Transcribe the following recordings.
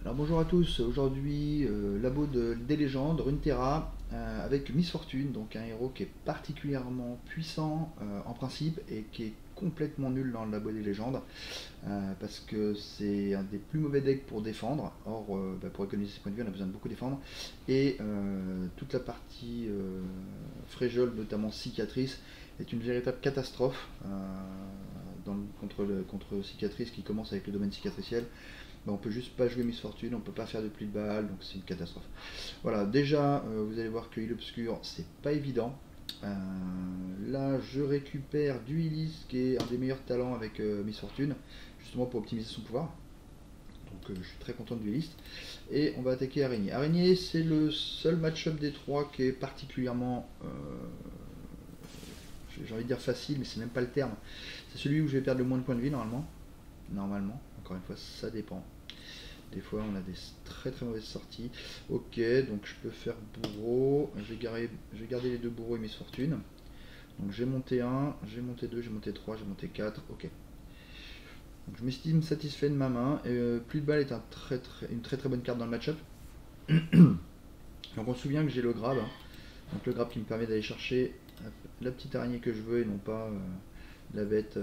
Alors bonjour à tous, aujourd'hui labo des légendes, Runeterra, avec Miss Fortune, donc un héros qui est particulièrement puissant en principe et qui est complètement nul dans le labo des légendes, parce que c'est un des plus mauvais decks pour défendre. Or, pour économiser ses points de vie, on a besoin de beaucoup défendre, et toute la partie Fréjol, notamment Cicatrice, est une véritable catastrophe contre Cicatrice qui commence avec le domaine cicatriciel. On peut juste pas jouer Miss Fortune, on peut pas faire de pli de balle, donc c'est une catastrophe. Voilà, déjà, vous allez voir que Île Obscure, c'est pas évident. Là, je récupère du Illis, qui est un des meilleurs talents avec Miss Fortune, justement pour optimiser son pouvoir. Donc je suis très content du Illis. Et on va attaquer Araignée. Araignée, c'est le seul match-up des trois qui est particulièrement, j'ai envie de dire facile, mais c'est même pas le terme. C'est celui où je vais perdre le moins de points de vie normalement. Encore une fois, ça dépend. Des fois, on a des très très mauvaises sorties. Ok, donc je peux faire bourreau. J'ai gardé les deux bourreaux et Miss Fortune. Donc j'ai monté 1, j'ai monté 2, j'ai monté 3, j'ai monté 4. Ok. Donc je m'estime satisfait de ma main. Plus de balles est une très très bonne carte dans le match-up. Donc on se souvient que j'ai le grab. Donc le grab qui me permet d'aller chercher la petite araignée que je veux et non pas la bête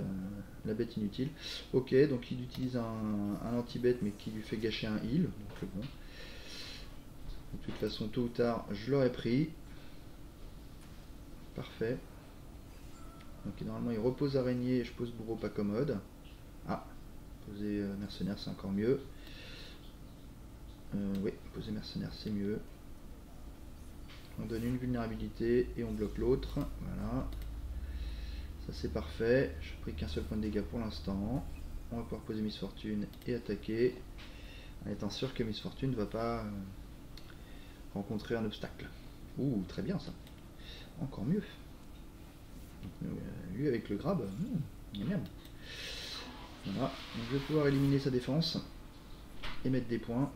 inutile. Ok, donc il utilise un anti-bête mais qui lui fait gâcher un heal, donc bon. De toute façon, tôt ou tard, je l'aurais pris. Parfait. Donc normalement, il repose araignée et je pose bourreau pas commode. Ah, poser mercenaire, c'est encore mieux. Oui, poser mercenaire, c'est mieux. On donne une vulnérabilité et on bloque l'autre. Voilà. Ça c'est parfait. Je n'ai pris qu'un seul point de dégâts pour l'instant. On va pouvoir poser Miss Fortune et attaquer, en étant sûr que Miss Fortune ne va pas rencontrer un obstacle. Ouh, très bien ça. Encore mieux. Lui avec le grab, il est bien. Voilà, donc je vais pouvoir éliminer sa défense et mettre des points.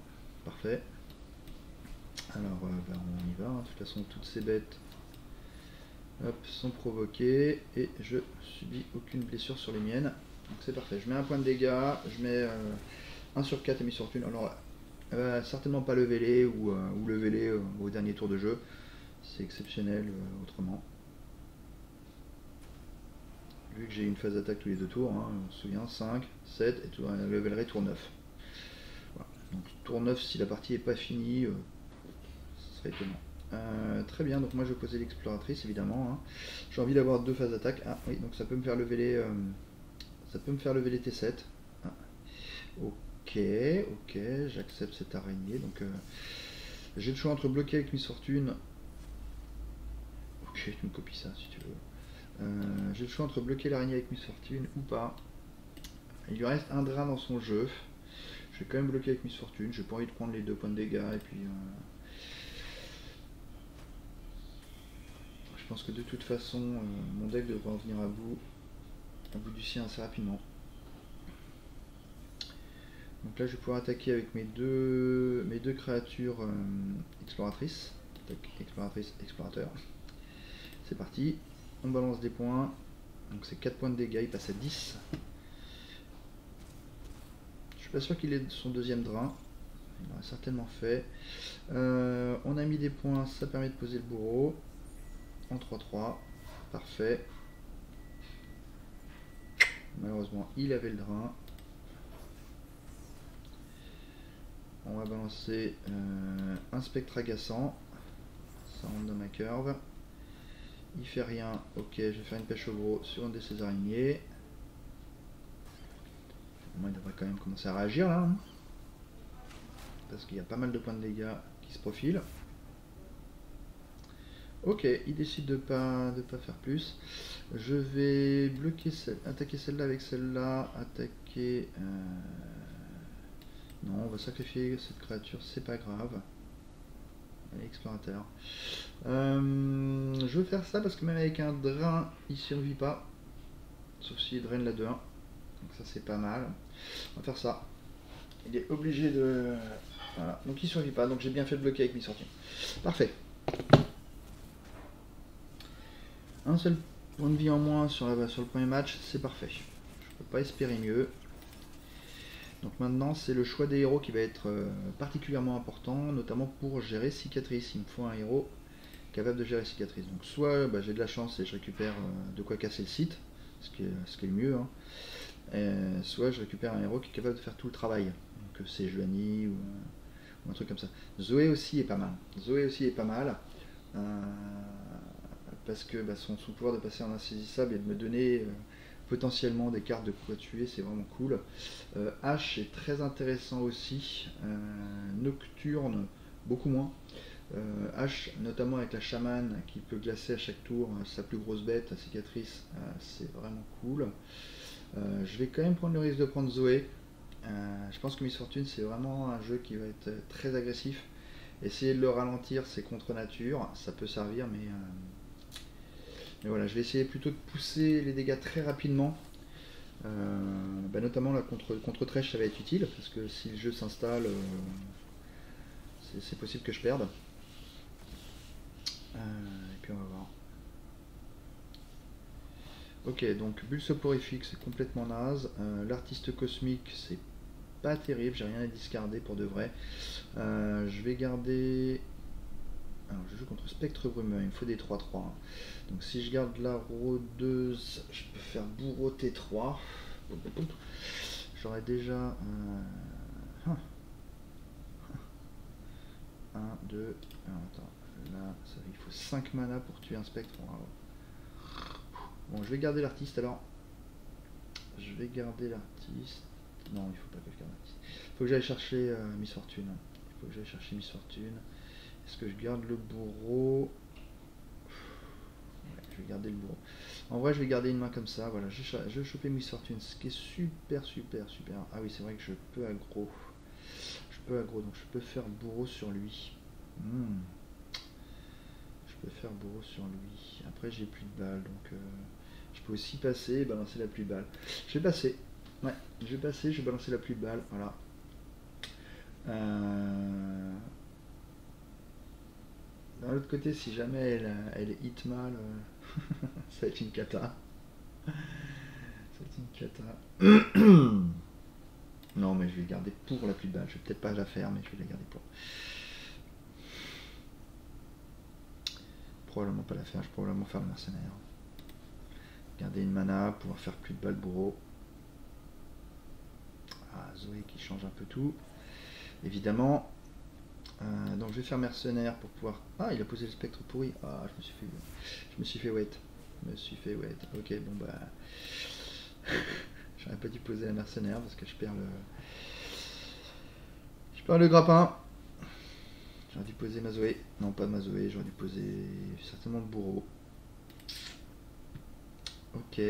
Parfait. Alors on y va, de toute façon toutes ces bêtes sont provoquées et je subis aucune blessure sur les miennes. Donc c'est parfait, je mets un point de dégâts, je mets 1 sur 4 et Miss Fortune. Alors elle va certainement pas lever les ou lever les au dernier tour de jeu. C'est exceptionnel autrement. Vu que j'ai une phase d'attaque tous les deux tours, on se souvient, 5, 7 et tout, elle levellerait tour 9. Voilà. Donc tour 9 si la partie n'est pas finie, ce serait étonnant. Très bien, donc moi je vais poser l'exploratrice évidemment. J'ai envie d'avoir 2 phases d'attaque. Ah oui, donc ça peut me faire lever les, T7. Ah. Ok, j'accepte cette araignée. Donc j'ai le choix entre bloquer avec Miss Fortune. Ok, tu me copies ça si tu veux. J'ai le choix entre bloquer l'araignée avec Miss Fortune ou pas. Il lui reste un drain dans son jeu. Je vais quand même bloquer avec Miss Fortune. J'ai pas envie de prendre les 2 points de dégâts. Et puis, je pense que de toute façon, mon deck devrait en venir à bout du sien assez rapidement. Donc là, je vais pouvoir attaquer avec mes deux créatures exploratrices. Exploratrice, explorateur. C'est parti. On balance des points. Donc c'est 4 points de dégâts, il passe à 10. Je suis pas sûr qu'il ait son deuxième drain. Il l'aurait certainement fait. On a mis des points, ça permet de poser le bourreau. En 3-3. Parfait. Malheureusement, il avait le drain. On va balancer un spectre agaçant. Ça rentre dans ma curve. Il fait rien. Ok, je vais faire une pêche au gros sur une de ces araignées. Moi, il devrait quand même commencer à réagir là. Parce qu'il y a pas mal de points de dégâts qui se profilent. Ok, il décide de pas faire plus. Je vais bloquer attaquer celle-là avec celle-là. Attaquer... Non, on va sacrifier cette créature, c'est pas grave. Explorateur. Je veux faire ça parce que même avec un drain, il survit pas. Sauf s'il draine la 2-1. Donc ça c'est pas mal. On va faire ça. Il est obligé de... Voilà. Donc il survit pas. Donc j'ai bien fait de bloquer avec Miss Fortune. Parfait. Un seul point de vie en moins sur le premier match, c'est parfait. Je peux pas espérer mieux. Donc maintenant c'est le choix des héros qui va être particulièrement important, notamment pour gérer cicatrice. Il me faut un héros capable de gérer cicatrice. Donc soit j'ai de la chance et je récupère de quoi casser le site, ce qui est le mieux, hein. Soit je récupère un héros qui est capable de faire tout le travail. Donc c'est Juani ou un truc comme ça. Zoé aussi est pas mal. Zoé aussi est pas mal. Parce que son pouvoir de passer en insaisissable et de me donner potentiellement des cartes de quoi tuer, c'est vraiment cool. H est très intéressant aussi. Nocturne, beaucoup moins. H, notamment avec la chamane qui peut glacer à chaque tour sa plus grosse bête, la cicatrice, c'est vraiment cool. Je vais quand même prendre le risque de prendre Zoé. Je pense que Miss Fortune c'est vraiment un jeu qui va être très agressif. Essayer de le ralentir c'est contre nature, ça peut servir mais voilà, je vais essayer plutôt de pousser les dégâts très rapidement. Notamment là, contre Trèche ça va être utile parce que si le jeu s'installe c'est possible que je perde. Et puis on va voir. Ok, donc bulle soporifique c'est complètement naze. L'artiste cosmique c'est pas terrible, j'ai rien à discarder pour de vrai. Je vais garder. Alors je joue contre Spectre Brumeux, il me faut des 3-3. Hein. Donc si je garde la rôdeuse, je peux faire bourreau T3. J'aurais déjà 1, 2. Attends, là il faut 5 mana pour tuer un spectre. Bon, je vais garder l'artiste alors. Je vais garder l'artiste. Non, il faut pas que je garde l'artiste. Il faut que j'aille chercher Miss Fortune. Il faut que j'aille chercher Miss Fortune. Est-ce que je garde le bourreau? Ouais, je vais garder le bourreau. En vrai, je vais garder une main comme ça. Voilà, je vais choper Miss Fortune, ce qui est super. Ah oui, c'est vrai que je peux aggro. Donc je peux faire bourreau sur lui. Je peux faire bourreau sur lui. Après, j'ai plus de balles, donc je peux aussi passer et balancer la pluie de balles. Je vais passer. Ouais, je vais passer, je vais balancer la pluie de balles. Voilà. D'un autre côté, si jamais elle est hit mal, ça va être une cata. Ça va être une cata. Non, mais je vais le garder pour la pluie de balles. Je vais peut-être pas la faire, mais je vais la garder pour. Probablement pas la faire, je vais probablement faire le mercenaire. Garder une mana, pouvoir faire pluie de balles bourreau. Ah, Zoé qui change un peu tout. Évidemment. Donc je vais faire mercenaire pour pouvoir. Ah, il a posé le spectre pourri. Ah, je me suis fait wet. Ok, bon bah. J'aurais pas dû poser la mercenaire parce que je perds le grappin. J'aurais dû poser ma Zoé. Non, pas ma Zoé, j'aurais dû poser certainement le bourreau. Ok.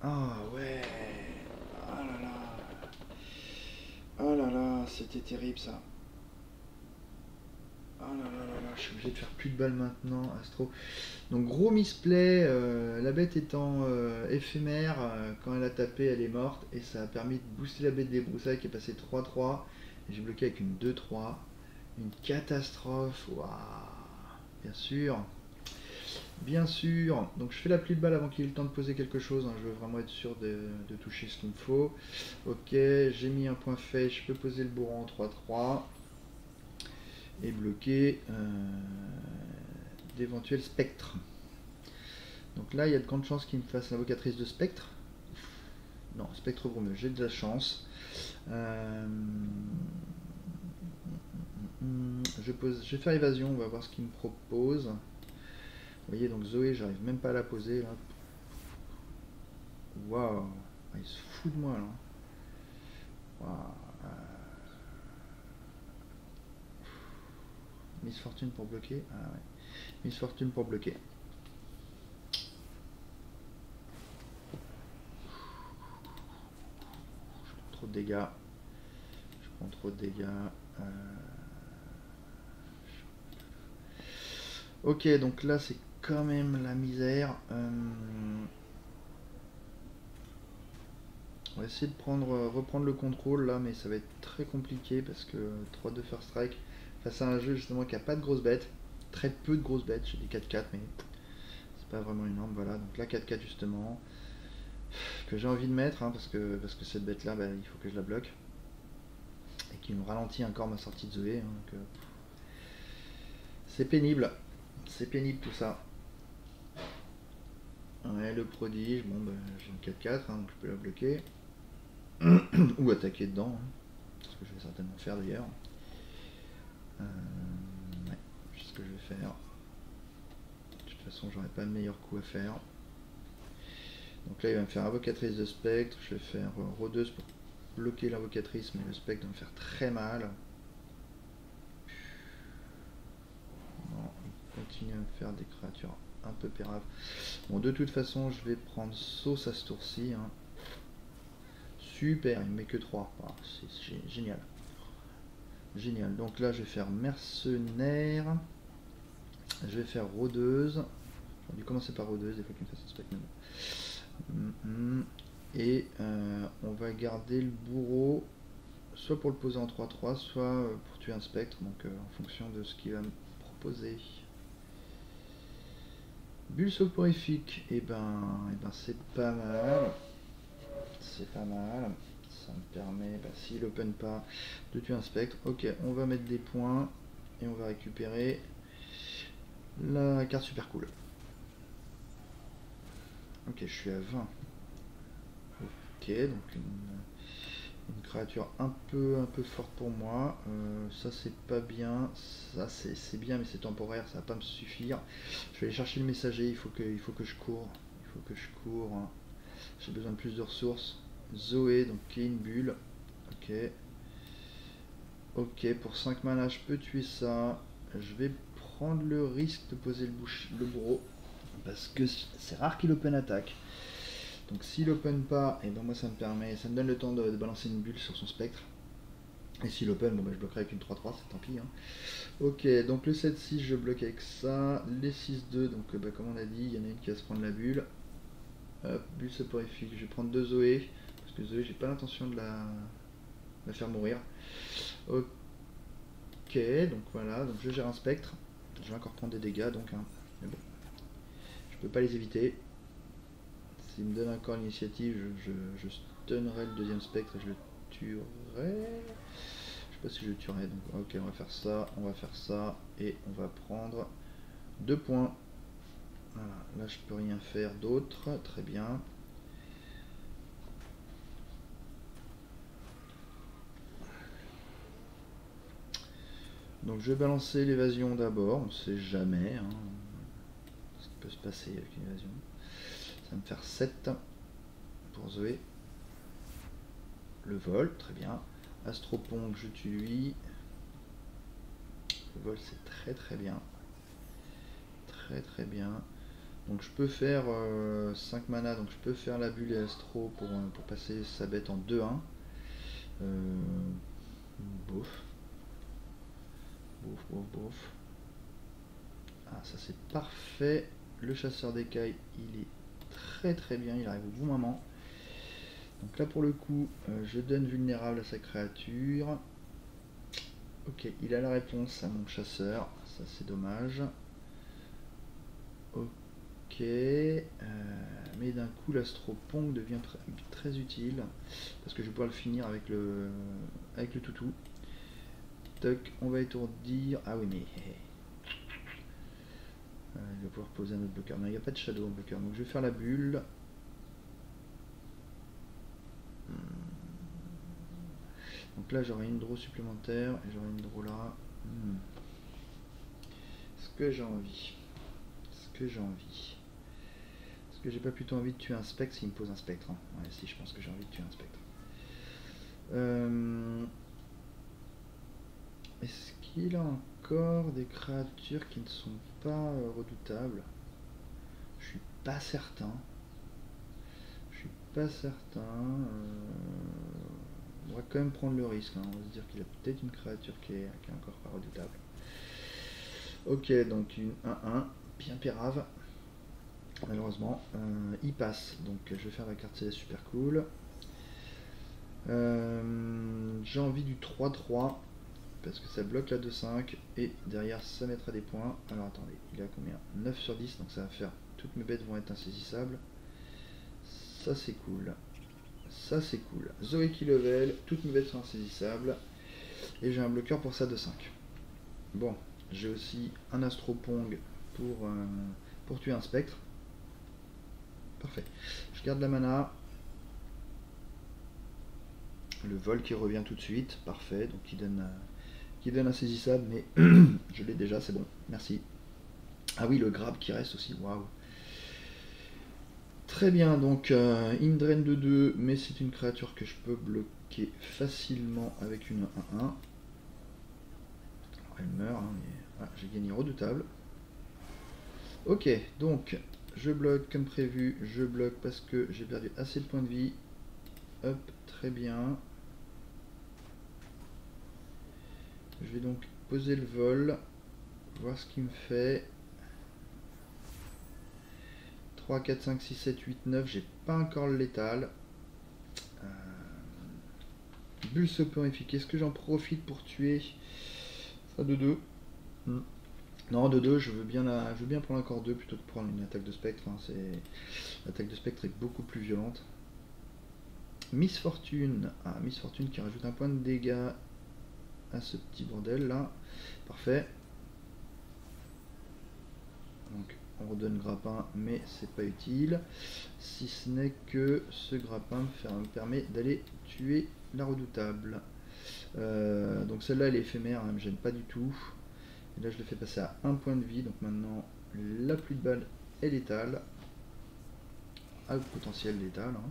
Ah ouais. Ah là là. Oh là là, c'était terrible ça. Oh là là là là, je suis obligé de faire plus de balles maintenant, Astro. Donc gros misplay, la bête étant éphémère, quand elle a tapé elle est morte et ça a permis de booster la bête des broussailles qui est passée 3-3 et j'ai bloqué avec une 2-3. Une catastrophe, waouh. Bien sûr. Bien sûr, donc je fais la pluie de balles avant qu'il ait le temps de poser quelque chose, hein. Je veux vraiment être sûr de toucher ce qu'il me faut. Ok, j'ai mis un point fait, je peux poser le bourreau en 3-3 et bloquer d'éventuels spectres. Donc là il y a de grandes chances qu'il me fasse l'invocatrice de spectre. Non, spectre brumeux, j'ai de la chance. Je vais faire évasion, on va voir ce qu'il me propose. Vous voyez, donc Zoé, j'arrive même pas à la poser là. Waouh, il se fout de moi là. Waouh. Miss Fortune pour bloquer. Ah ouais. Miss Fortune pour bloquer. Je prends trop de dégâts. Ok, donc là c'est quand même la misère. On va essayer de reprendre le contrôle là, mais ça va être très compliqué parce que 3-2 First Strike face à un jeu justement qui a pas de grosses bêtes, très peu de grosses bêtes, j'ai des 4-4 mais c'est pas vraiment énorme, voilà, donc là 4-4 justement. que j'ai envie de mettre, hein, parce que cette bête là, bah, il faut que je la bloque. Et qui me ralentit encore ma sortie de Zoé. Hein, donc, c'est pénible. C'est pénible tout ça. Ouais, le prodige, bon bah, j'ai une 4-4, hein, donc je peux la bloquer. Ou attaquer dedans, hein, ce que je vais certainement faire d'ailleurs. Ouais, c'est ce que je vais faire. De toute façon, j'aurais pas de meilleur coup à faire. Donc là, il va me faire invocatrice de spectre. Je vais faire rôdeuse pour bloquer l'invocatrice, mais le spectre va me faire très mal. Non, il continue à me faire des créatures un peu péraves. Bon, de toute façon, je vais prendre sauce à ce tour-ci. Hein. Super, il me met que 3. Oh, c'est génial. Génial. Donc là, je vais faire mercenaire. Je vais faire rôdeuse. J'aurais dû commencer par rôdeuse, il faut qu'il me fasse un spectre. Et on va garder le bourreau soit pour le poser en 3-3, soit pour tuer un spectre, donc en fonction de ce qu'il va me proposer. Bulle soporifique, et ben c'est pas mal. C'est pas mal. Ça me permet, bah, s'il open pas, de tuer un spectre. Ok, on va mettre des points et on va récupérer la carte super cool. Ok, je suis à 20. Ok, donc une créature un peu forte pour moi. Ça c'est pas bien. Ça c'est bien, mais c'est temporaire, ça va pas me suffire. Je vais aller chercher le messager. Il faut que je cours. Il faut que je cours. J'ai besoin de plus de ressources. Zoé, donc qui est une bulle. Ok. Ok, pour 5 mana, je peux tuer ça. Je vais prendre le risque de poser le bourreau. Parce que c'est rare qu'il open attaque. Donc s'il open pas, et ben moi ça me donne le temps de balancer une bulle sur son spectre. Et s'il open, bon bah je bloquerai avec une 3-3, c'est tant pis. Hein. Ok, donc le 7-6 je bloque avec ça. Les 6-2, donc bah, comme on a dit, il y en a une qui va se prendre la bulle. Hop, bulle soporifique, je vais prendre 2 Zoé. Parce que Zoé, j'ai pas l'intention de la faire mourir. Ok, donc voilà, donc je gère un spectre. Je vais encore prendre des dégâts donc. Hein. Mais bon, je peux pas les éviter. S'il me donne encore l'initiative, je stunnerai le deuxième spectre et je le tuerai. Je sais pas si je le tuerai. Donc, ok, on va faire ça, et on va prendre 2 points. Voilà, là je peux rien faire d'autre. Très bien. Donc je vais balancer l'évasion d'abord. On sait jamais hein, ce qui peut se passer avec une évasion. Ça va me faire 7 pour Zoé. Le vol, très bien. Astropong, je tue lui. Le vol, c'est très bien. Très bien. Donc je peux faire 5 mana, donc je peux faire la bulle et Astro pour passer sa bête en 2-1. Bof. Bof. Ah, ça c'est parfait. Le chasseur d'écailles, il est très bien, il arrive au bon moment. Donc là pour le coup, je donne vulnérable à sa créature. Ok, il a la réponse à mon chasseur, ça c'est dommage. Ok, mais d'un coup l'astropong devient très utile, parce que je vais pouvoir le finir avec le toutou. Toc, on va étourdir. Ah oui, mais il va pouvoir poser un autre bloqueur. Non, il n'y a pas de shadow en bloqueur, donc je vais faire la bulle. Donc là j'aurai une draw supplémentaire et j'aurai une draw là. Est-ce que j'ai envie Est-ce que j'ai pas plutôt envie de tuer un spectre s'il me pose un spectre hein. Ouais, si, je pense que j'ai envie de tuer un spectre. Est-ce qu'il a encore des créatures qui ne sont pas redoutables? Je suis pas certain. On va quand même prendre le risque. Hein. On va se dire qu'il a peut-être une créature qui est encore pas redoutable. Ok, donc une 1-1, bien pérave. Malheureusement, il passe. Donc je vais faire la carte c'est super cool. J'ai envie du 3-3 parce que ça bloque la 2-5 et derrière ça mettra des points. Alors attendez, il a combien? 9 sur 10, donc ça va faire, toutes mes bêtes vont être insaisissables. Ça c'est cool. Ça c'est cool. Zoé qui level, toutes mes bêtes sont insaisissables. Et j'ai un bloqueur pour ça de 5. Bon, j'ai aussi un Astropong pour tuer un spectre. Parfait. Je garde la mana. Le vol qui revient tout de suite. Parfait. Donc qui donne insaisissable, mais je l'ai déjà, c'est bon. Merci. Ah oui, le grab qui reste aussi. Waouh. Très bien, donc Indrain de 2, mais c'est une créature que je peux bloquer facilement avec une 1-1. Alors, elle meurt, hein, mais j'ai gagné redoutable. Ok, donc je bloque comme prévu, je bloque parce que j'ai perdu assez de points de vie. Hop, très bien. Je vais donc poser le vol, voir ce qu'il me fait. 3, 4, 5, 6, 7, 8, 9, j'ai pas encore le létal. Bulle soporifique, est-ce que j'en profite pour tuer ça de 2? Non, de 2, je veux bien prendre encore 2 plutôt que prendre une attaque de spectre. Hein, l'attaque de spectre est beaucoup plus violente. Miss Fortune. Ah, Miss Fortune qui rajoute un point de dégâts à ce petit bordel là. Parfait. Donc on redonne grappin, mais c'est pas utile. Si ce n'est que ce grappin me permet d'aller tuer la redoutable. Donc celle-là elle est éphémère, elle me gêne pas du tout. Et là je le fais passer à 1 point de vie, donc maintenant la pluie de balles est létale. À potentiel létal. Hein.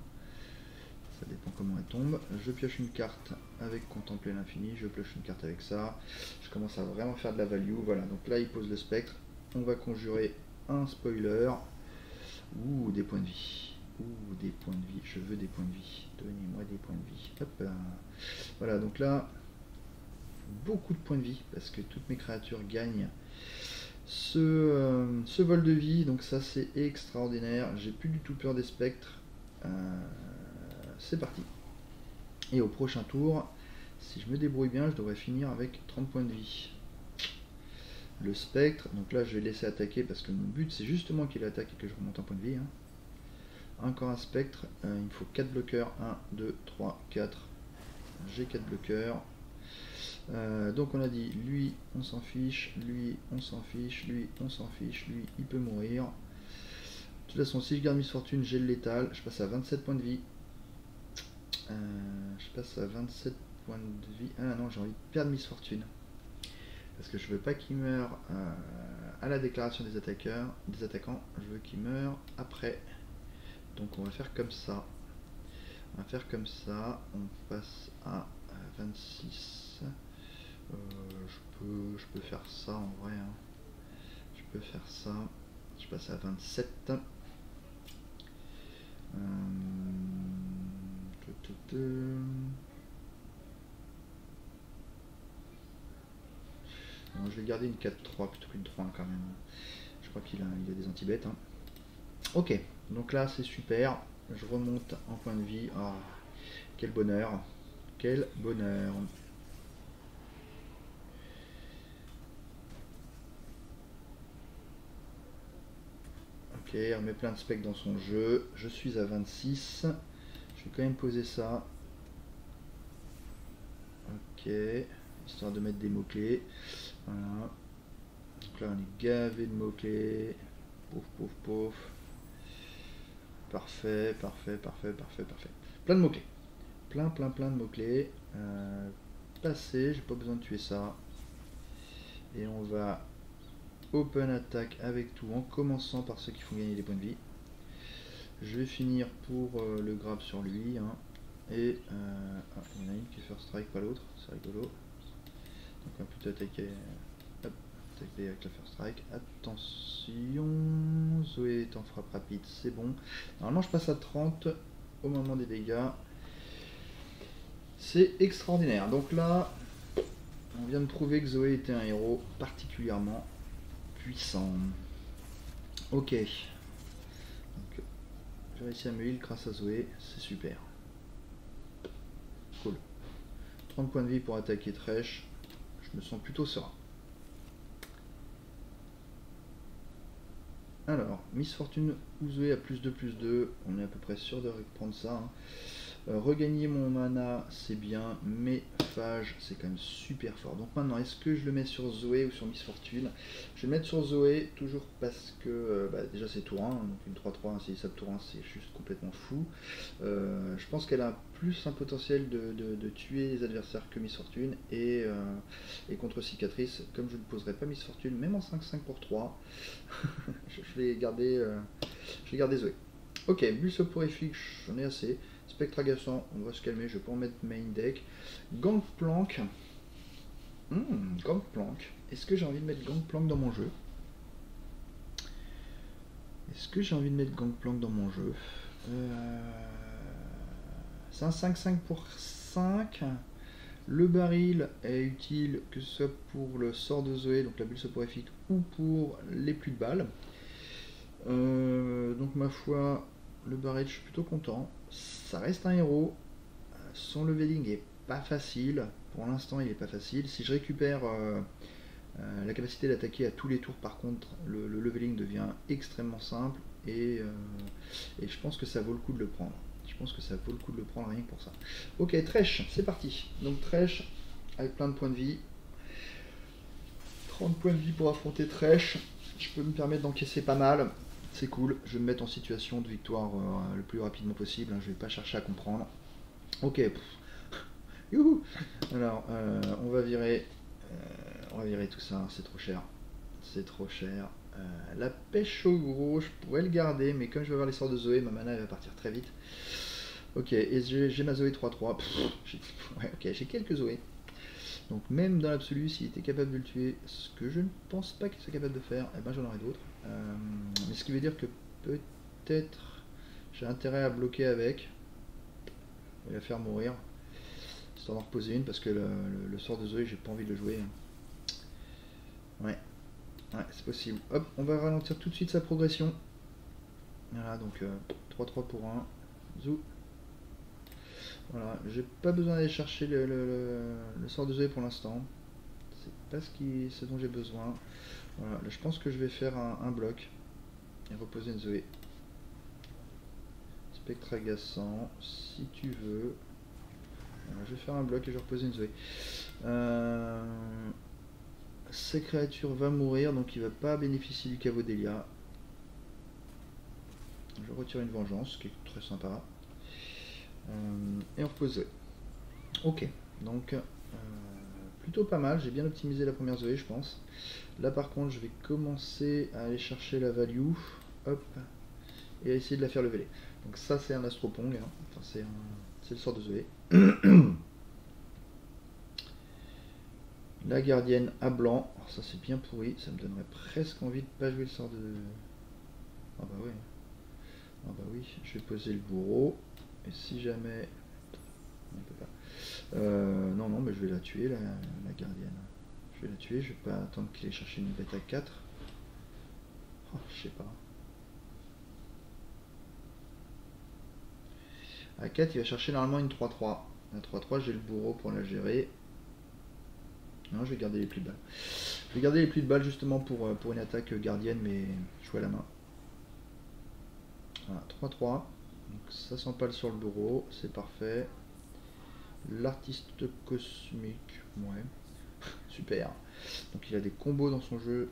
Ça dépend comment elle tombe. Je pioche une carte avec Contempler l'infini, je pioche une carte avec ça. Je commence à vraiment faire de la value. Voilà, donc là il pose le spectre. On va conjurer un spoiler. Ouh, des points de vie. Ouh, des points de vie. Je veux des points de vie. Donnez-moi des points de vie. Hop là. Voilà, donc là, beaucoup de points de vie parce que toutes mes créatures gagnent ce vol de vie. Donc ça, c'est extraordinaire. J'ai plus du tout peur des spectres. C'est parti. Et au prochain tour, si je me débrouille bien, je devrais finir avec 30 points de vie. Le spectre, donc là je vais laisser attaquer parce que mon but c'est justement qu'il attaque et que je remonte un point de vie. Hein. Encore un spectre, il me faut 4 bloqueurs, 1, 2, 3, 4. J'ai 4 bloqueurs. Donc on a dit, lui on s'en fiche, lui on s'en fiche, lui on s'en fiche, lui il peut mourir. De toute façon si je garde Miss Fortune, j'ai le létal, je passe à 27 points de vie. Je passe à 27 points de vie. Ah non, j'ai envie de perdre Miss Fortune. Parce que je veux pas qu'il meure à la déclaration des attaquants. Je veux qu'il meure après. Donc on va faire comme ça. On passe à 26. Je peux faire ça en vrai. Hein. Je peux faire ça. Je passe à 27. Je vais garder une 4-3 plutôt qu'une 3 quand même. Je crois qu'il a des anti-bêtes. Hein. Ok, donc là c'est super. Je remonte en point de vie. Oh, quel bonheur. Quel bonheur. Ok, on met plein de specs dans son jeu. Je suis à 26. Je vais quand même poser ça. Ok, histoire de mettre des mots-clés. Voilà. Donc là on est gavé de mots-clés. Pouf, pouf, pouf. Parfait. Plein de mots-clés. Plein de mots-clés. Passer, j'ai pas besoin de tuer ça. Et on va open attack avec tout, en commençant par ceux qui font gagner des points de vie. Je vais finir pour le grab sur lui. Hein. Et il y en a une qui fait first strike, pas l'autre. C'est rigolo. Donc on va plutôt attaquer. Hop, attaquer avec la first strike. Attention, Zoé est en frappe rapide, c'est bon. Normalement je passe à 30 au moment des dégâts. C'est extraordinaire. Donc là, on vient de prouver que Zoé était un héros particulièrement puissant. Ok. Donc, j'ai réussi à me heal grâce à Zoé, c'est super. Cool. 30 points de vie pour attaquer Thresh. Je me sens plutôt serein. Alors, Miss Fortune ou Zoé à +2/+2, on est à peu près sûr de reprendre ça. Hein. Regagner mon mana, c'est bien, mais Phage, c'est quand même super fort. Donc maintenant, est-ce que je le mets sur Zoé ou sur Miss Fortune? Je vais le mettre sur Zoé, toujours parce que déjà c'est tour 1, donc une 3-3, un sub tour 1, c'est juste complètement fou. Je pense qu'elle a plus un potentiel de tuer les adversaires que Miss Fortune, et contre Cicatrice, comme je ne poserai pas Miss Fortune, même en 5-5 pour 3, je vais garder Zoé. Ok, bulle soporifique, j'en ai assez. Spectre agaçant, on va se calmer, je peux en mettre main deck. Gangplank. Gangplank. Est-ce que j'ai envie de mettre Gangplank dans mon jeu? C'est un 5-5 pour 5. Le baril est utile que ce soit pour le sort de Zoé, donc la bulle soporifique, ou pour les pluies de balles. Donc ma foi, le baril, je suis plutôt content. Ça reste un héros. Son leveling est pas facile. Pour l'instant, il est pas facile. Si je récupère la capacité d'attaquer à tous les tours, par contre, le leveling devient extrêmement simple. Et je pense que ça vaut le coup de le prendre. Rien que pour ça. Ok, Thresh, c'est parti. Donc Thresh, avec plein de points de vie. 30 points de vie pour affronter Thresh. Je peux me permettre d'encaisser pas mal. C'est cool, je vais me mettre en situation de victoire le plus rapidement possible, hein. Je vais pas chercher à comprendre. Ok, youhou. Alors, on va virer tout ça, c'est trop cher. La pêche au gros, je pourrais le garder, mais comme je vais avoir les sorts de Zoé, ma mana elle va partir très vite. Ok, et j'ai ma Zoé 3-3. Ouais, ok, j'ai quelques Zoé. Donc même dans l'absolu, s'il était capable de le tuer, ce que je ne pense pas qu'il soit capable de faire, eh ben j'en aurai d'autres. Mais ce qui veut dire que peut-être j'ai intérêt à bloquer avec et la faire mourir, histoire d'en reposer une, parce que le sort de Zoé, j'ai pas envie de le jouer. Ouais, c'est possible. Hop, on va ralentir tout de suite sa progression. Voilà, donc 3-3 pour 1. Zou. Voilà, j'ai pas besoin d'aller chercher le sort de Zoé pour l'instant. C'est pas ce dont j'ai besoin. Voilà, là, je pense que je vais faire un bloc et reposer une Zoé. Spectre agaçant, si tu veux. Voilà, je vais faire un bloc et je vais reposer une Zoé. Cette créature va mourir, donc il va pas bénéficier du caveau d'Elia. Je retire une vengeance, ce qui est très sympa. Et on repose Zoé. Ok, donc plutôt pas mal, j'ai bien optimisé la première Zoé, je pense. Là par contre, je vais commencer à aller chercher la value, hop, et à essayer de la faire leveler. Donc ça c'est un Astropong, hein. Enfin, c'est le sort de Zoé. La gardienne à blanc, alors ça c'est bien pourri, ça me donnerait presque envie de pas jouer le sort de... Ah bah oui, je vais poser le bourreau, et si jamais... On peut pas. Non, mais je vais la tuer, la gardienne. Je vais la tuer, je vais pas attendre qu'il aille chercher une bête à 4. Oh, je sais pas. À 4, il va chercher normalement une 3-3. La 3-3, j'ai le bourreau pour la gérer. Non, je vais garder les plis de balles. Je vais garder les plis de balles justement pour une attaque gardienne, mais jouer à la main. Voilà, 3-3. Donc ça s'empale sur le bourreau, c'est parfait. L'artiste cosmique, ouais, super. Donc il a des combos dans son jeu,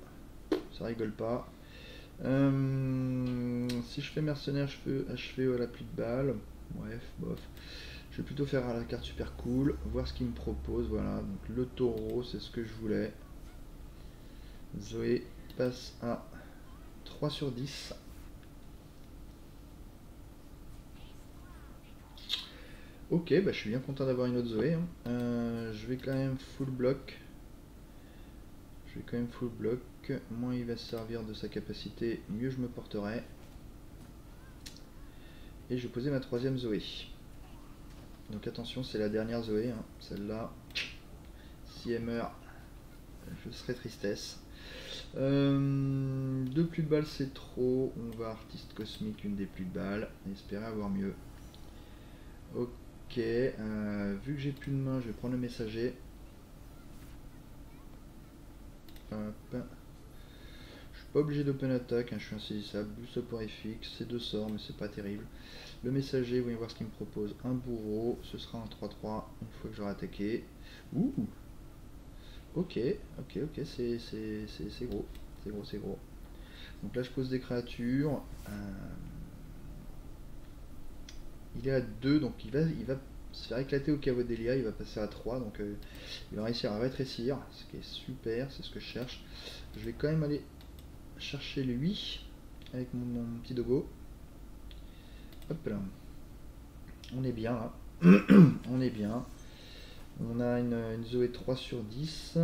ça rigole pas. Si je fais mercenaire, je peux achever à la pli de balle. Bref, bof. Je vais plutôt faire à la carte super cool, voir ce qu'il me propose. Voilà, donc le taureau, c'est ce que je voulais. Zoé passe à 3/10. Ok, bah je suis bien content d'avoir une autre Zoé. Hein. Je vais quand même full bloc. Moins il va se servir de sa capacité, mieux je me porterai. Et je vais poser ma troisième Zoé. Donc attention, c'est la dernière Zoé. Hein. Celle-là, si elle meurt, je serai tristesse. 2 plus de balles, c'est trop. On va artiste cosmique, une des plus de balles. Espérer avoir mieux. Ok. Vu que j'ai plus de main, je vais prendre le messager. Hop. Je suis pas obligé d'open attack, hein, je suis insaisissable. Bulle soporifique, c'est 2 sorts, mais c'est pas terrible. Le messager, voyons voir ce qu'il me propose. Un bourreau, ce sera un 3-3 une fois que j'aurai attaqué. Ouh. Ok, c'est gros. C'est gros. Donc là je pose des créatures. Il est à 2, donc il va se faire éclater au Cavodelia, il va passer à 3, donc il va réussir à rétrécir, ce qui est super, c'est ce que je cherche. Je vais quand même aller chercher lui avec mon petit dogo. Hop là. On est bien là. On est bien. On a une Zoé 3 sur 10.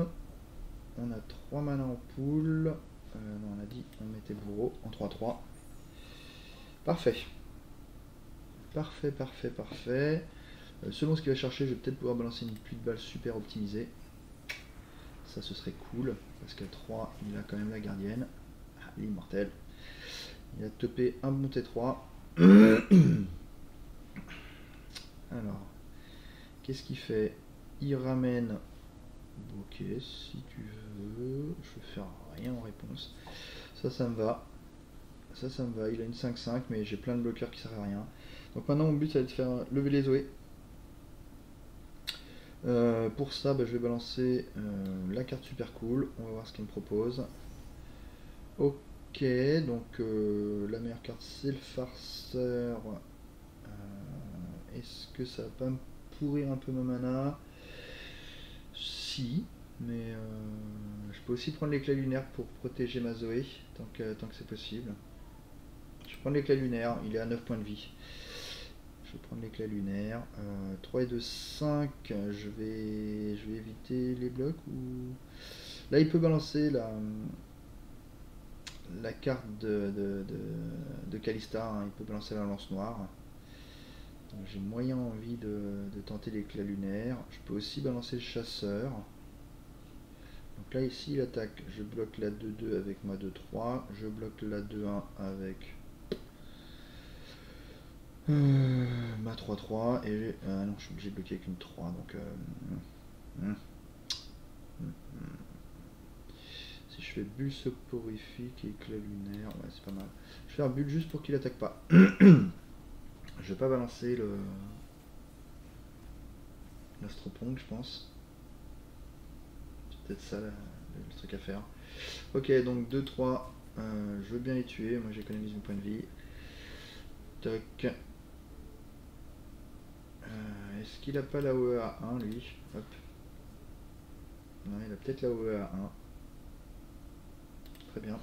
On a 3 mana en pool. Non, on a dit on mettait bourreau en 3-3. Parfait. Parfait. Selon ce qu'il va chercher, je vais peut-être pouvoir balancer une pluie de balles super optimisée. Ça, ce serait cool. Parce qu'à 3, il a quand même la gardienne. Ah, l'immortel. Il a topé un bon T3. Alors, qu'est-ce qu'il fait? Il ramène. Ok, si tu veux. Je vais faire rien en réponse. Ça me va. Ça me va. Il a une 5-5, mais j'ai plein de bloqueurs qui servent à rien. Donc maintenant, mon but, ça va être de faire lever les Zoé. Pour ça, je vais balancer la carte super cool. On va voir ce qu'il me propose. Ok, donc la meilleure carte, c'est le farceur. Est-ce que ça va pas me pourrir un peu ma mana? Si, mais je peux aussi prendre l'éclat lunaire pour protéger ma Zoé, tant que c'est possible. Je prends l'éclat lunaire, il est à 9 points de vie. Je vais prendre l'éclat lunaire. 3 et 2, 5. Je vais éviter les blocs. Ou... Là, il peut balancer la carte de Kalista. Hein. Il peut balancer la lance noire. J'ai moyen envie de tenter l'éclat lunaire. Je peux aussi balancer le chasseur. Donc là, ici, il attaque. Je bloque la 2-2 avec ma 2-3. Je bloque la 2-1 avec ma 3-3 et non, je suis obligé de bloquer avec une 3 donc si je fais bulle soporifique et éclat lunaire, ouais, c'est pas mal. Je vais faire bulle juste pour qu'il attaque pas. Je vais pas balancer l'astropong, je pense. C'est peut-être ça le truc à faire. Ok, donc 2-3, je veux bien les tuer, moi j'économise mon point de vie. Toc. Est-ce qu'il a pas la OE à 1 lui? Hop. Non, il a peut-être la OE à 1. Très bien. De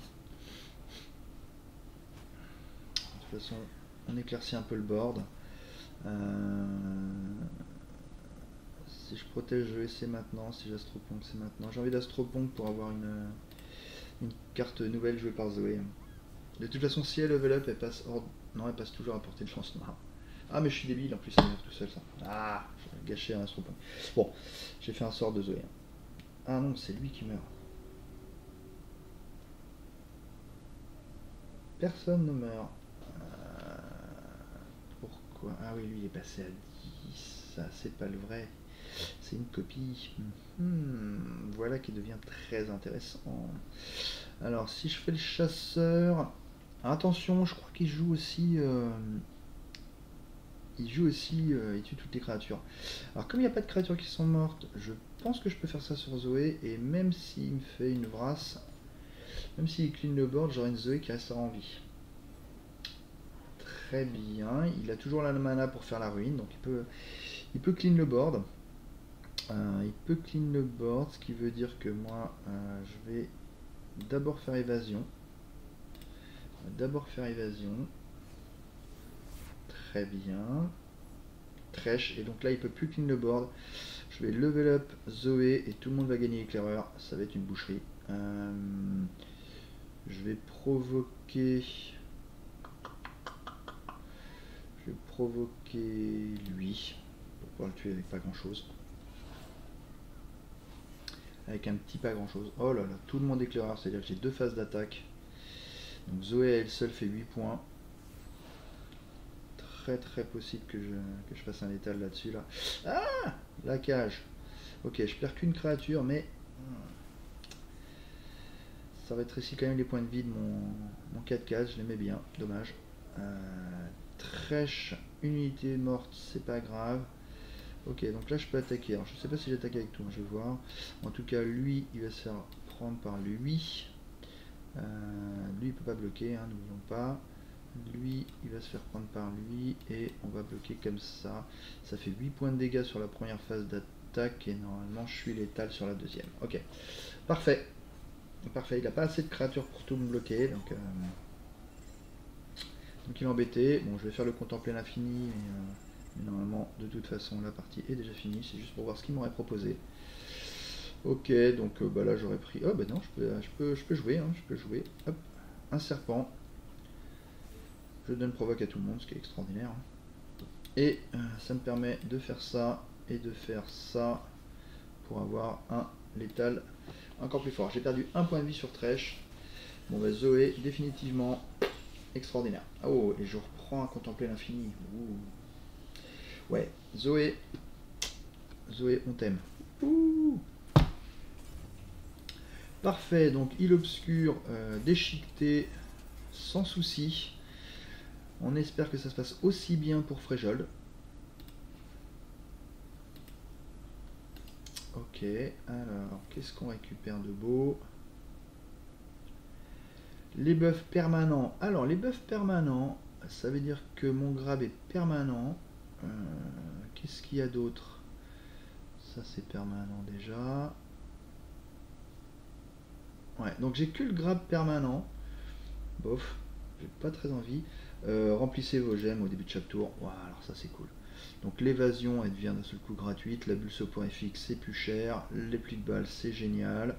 toute façon, on éclaircit un peu le board. Si je protège, je vais essayer maintenant. Si j'astropong, c'est maintenant. J'ai envie d'astropong pour avoir une carte nouvelle jouée par Zoé. De toute façon, si elle level up, elle passe hors... Non, elle passe toujours à portée de chance noire. Ah, mais je suis débile, en plus, ça meurt tout seul, ça. Ah, j'ai gâché un astropong. Bon, j'ai fait un sort de Zoé. Ah non, c'est lui qui meurt. Personne ne meurt. Pourquoi? Ah oui, lui il est passé à 10. Ça, c'est pas le vrai. C'est une copie. Voilà qui devient très intéressant. Alors, si je fais le chasseur... Attention, je crois qu'il joue aussi... il tue toutes les créatures. Alors, comme il n'y a pas de créatures qui sont mortes, je pense que je peux faire ça sur Zoé. Et même s'il me fait une brasse, même s'il clean le board, j'aurai une Zoé qui restera en vie. Très bien. Il a toujours la mana pour faire la ruine, donc il peut clean le board. Ce qui veut dire que moi, je vais d'abord faire évasion. Très bien. Trèche, et donc là, il peut plus clean le board. Je vais level up Zoé et tout le monde va gagner éclaireur. Ça va être une boucherie. Je vais provoquer lui pour pouvoir le tuer avec pas grand chose. Avec un petit pas grand chose. Oh là là, tout le monde éclaireur, c'est-à-dire que j'ai 2 phases d'attaque. Donc Zoé elle seule fait 8 points. Très possible que je fasse un létal là-dessus là. Ah, la cage. Ok, je perds qu'une créature, mais Ça rétrécit quand même les points de vie de mon 4 cases, je l'aimais bien, dommage. Trèche, une unité morte, c'est pas grave. Ok, donc là je peux attaquer. Alors je sais pas si j'attaque avec tout, je vais voir. En tout cas, lui, il va se faire prendre par lui. Lui, il peut pas bloquer, hein, n'oublions pas. Lui, il va se faire prendre par lui et on va bloquer comme ça. Ça fait 8 points de dégâts sur la première phase d'attaque et normalement je suis létal sur la deuxième. Ok, parfait. Parfait, il n'a pas assez de créatures pour tout me bloquer, donc il est embêté. Bon, je vais faire le contempler l'infini, mais normalement, de toute façon, la partie est déjà finie. C'est juste pour voir ce qu'il m'aurait proposé. Ok, donc bah là j'aurais pris... Oh bah non, je peux jouer, hein, je peux jouer. Hop, un serpent. Je donne provoque à tout le monde, ce qui est extraordinaire. Et ça me permet de faire ça et de faire ça pour avoir un létal encore plus fort. J'ai perdu un point de vie sur Trèche. Bon bah Zoé, définitivement extraordinaire. Oh, et je reprends à contempler l'infini. Ouais, Zoé, on t'aime. Parfait, donc île obscure, déchiquetée, sans souci. On espère que ça se passe aussi bien pour Fréjol. Ok, alors, qu'est-ce qu'on récupère de beau? Les buffs permanents. Alors, les buffs permanents, ça veut dire que mon grab est permanent. Qu'est-ce qu'il y a d'autre? Ça, c'est permanent déjà. Ouais, donc j'ai que le grab permanent. Bof, j'ai pas très envie. Remplissez vos gemmes au début de chaque tour. Voilà, alors ça c'est cool. Donc l'évasion, elle devient d'un seul coup gratuite. La bulle au point FX, c'est plus cher. Les plis de balles, c'est génial.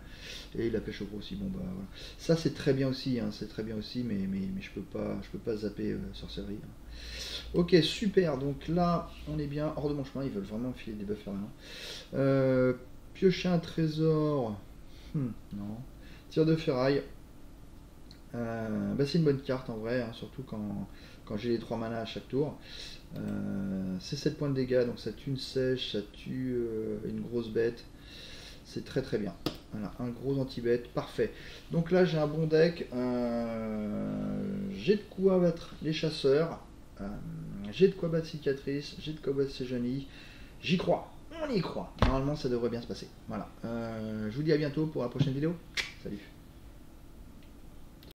Et la pêche au gros aussi. Bon bah voilà. Ça c'est très bien aussi, hein, c'est très bien aussi, mais je peux pas zapper sorcellerie. Hein. Ok, super. Donc là, on est bien hors de mon chemin. Ils veulent vraiment me filer des buffs maintenant. Piocher un trésor. Non. Tir de ferraille. Bah c'est une bonne carte en vrai, hein, surtout quand j'ai les 3 manas à chaque tour. C'est 7 points de dégâts, donc ça tue une sèche, ça tue une grosse bête. C'est très très bien. Voilà, un gros anti-bête, parfait. Donc là j'ai un bon deck. J'ai de quoi battre les chasseurs. J'ai de quoi battre Cicatrice, j'ai de quoi battre Séjonie. J'y crois, on y croit. Normalement ça devrait bien se passer. Voilà. Je vous dis à bientôt pour la prochaine vidéo. Salut.